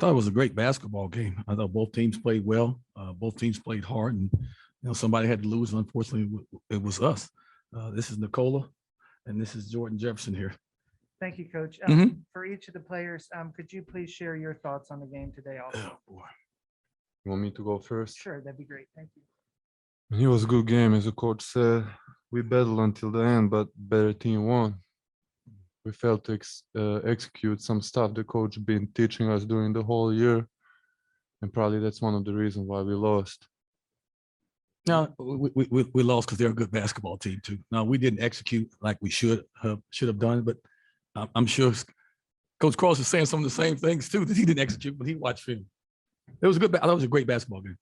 thought it was a great basketball game. I thought both teams played well. Both teams played hard, and somebody had to lose. Unfortunately, it was us. This is Nicola, and this is Jordan Jefferson here. Thank you, Coach. For each of the players, could you please share your thoughts on the game today also? Oh boy. You want me to go first? Sure, that'd be great. Thank you. It was a good game, as the coach said. We battled until the end, but better team won. We failed to execute some stuff the coach been teaching us during the whole year, and probably that's one of the reasons why we lost. No, we lost because they're a good basketball team too. No, we didn't execute like we should have done, but I'm sure Coach Cross is saying some of the same things too that he didn't execute, but he watched film. It was a good. I thought it was a great basketball game.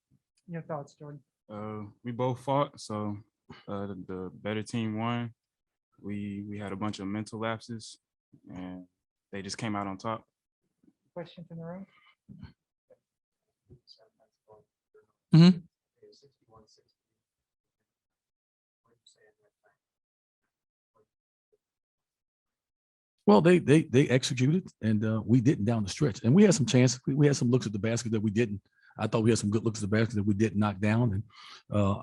Your thoughts, Jordan? We both fought, so the better team won. We had a bunch of mental lapses, and they just came out on top. Question from the room? Mm-hmm. Well, they executed, and we didn't down the stretch. And we had some chances. We had some looks at the basket that we didn't. I thought we had some good looks at the basket that we didn't knock down. And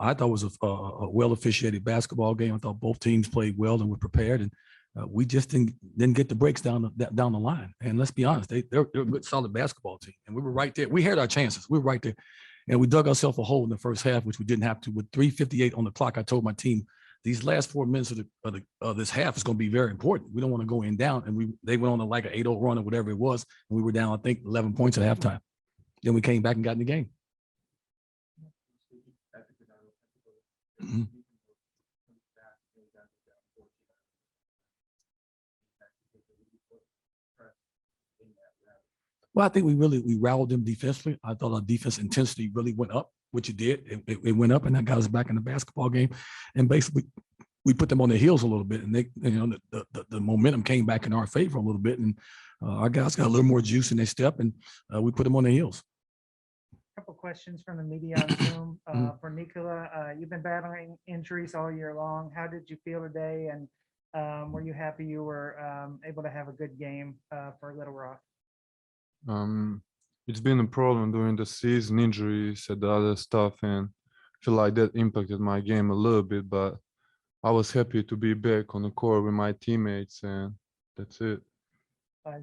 I thought it was a well-officiated basketball game. I thought both teams played well and were prepared. And we just didn't get the breaks down the line. And let's be honest, they're a good, solid basketball team. And we were right there. We had our chances. We were right there. And we dug ourselves a hole in the first half, which we didn't have to. With 3:58 on the clock, I told my team, these last 4 minutes of this half is going to be very important. We don't want to go in down. And they went on like an 8-0 run or whatever it was. And we were down, I think, 11 points at halftime. Then we came back and got in the game. Mm-hmm. Well, I think we rallied them defensively. I thought our defense intensity really went up, which it did. It went up, and that got us back in the basketball game. And basically, we put them on their heels a little bit, and the momentum came back in our favor a little bit. And our guys got a little more juice in their step, and we put them on their heels. A couple questions from the media on Zoom. For Nikola, you've been battling injuries all year long. How did you feel today? And were you happy you were able to have a good game for Little Rock? It's been a problem during the season, injuries and the other stuff, and I feel like that impacted my game a little bit, but I was happy to be back on the court with my teammates, and that's it.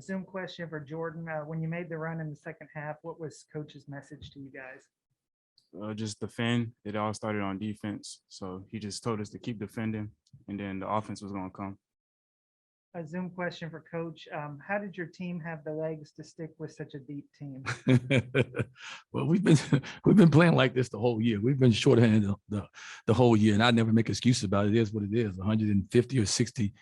Zoom question for Jordan. When you made the run in the second half, what was Coach's message to you guys? Just defend. It all started on defense. So he just told us to keep defending, and then the offense was going to come. A Zoom question for Coach. How did your team have the legs to stick with such a deep team? Well, we've been playing like this the whole year. We've been shorthanded the whole year, and I never make excuses about it. It is what it is. 150 or 60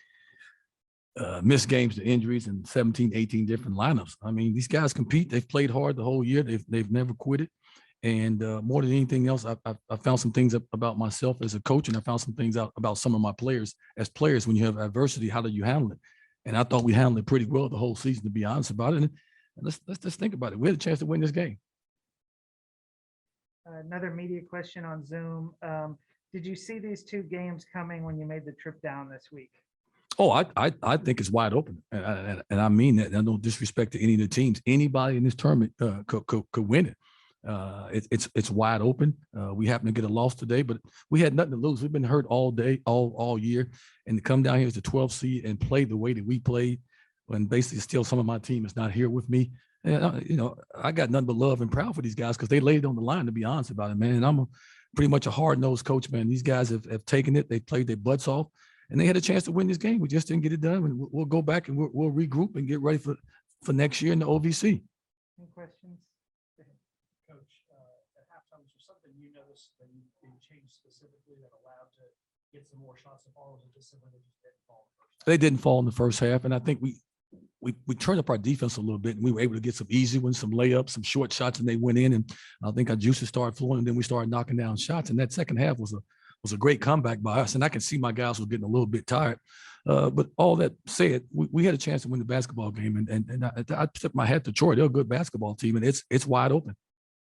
missed games to injuries and 17, 18 different lineups. I mean, these guys compete. They've played hard the whole year. They've never quitted. And more than anything else, I found some things about myself as a coach, and I found some things out about some of my players as players. When you have adversity, how do you handle it? And I thought we handled it pretty well the whole season, to be honest about it. And let's just think about it. We had a chance to win this game. Another media question on Zoom. Did you see these two games coming when you made the trip down this week? Oh, I think it's wide open, and I mean that. I no disrespect to any of the teams. Anybody in this tournament could win it. It's wide open. We happen to get a loss today, but we had nothing to lose. We've been hurt all day, all year, and to come down here as the 12th seed and play the way that we played, when basically still some of my team is not here with me. And I got nothing but love and proud for these guys because they laid it on the line. To be honest about it, man. And I'm pretty much a hard-nosed coach, man. These guys have taken it. They played their butts off, and they had a chance to win this game. We just didn't get it done. And we'll go back and we'll regroup and get ready for next year in the OVC. Any questions? Coach, at halftime, was there something you noticed that you changed specifically that allowed to get some more shots to fall? Or was it just something that just didn't fall in the first half? They didn't fall in the first half, and I think we turned up our defense a little bit, and we were able to get some easy ones, some layups, some short shots, and they went in. And I think our juices started flowing, and then we started knocking down shots. And that second half was a great comeback by us. And I can see my guys were getting a little bit tired. But all that said, we had a chance to win the basketball game, and I tip my hat to Troy. They're a good basketball team, and it's wide open.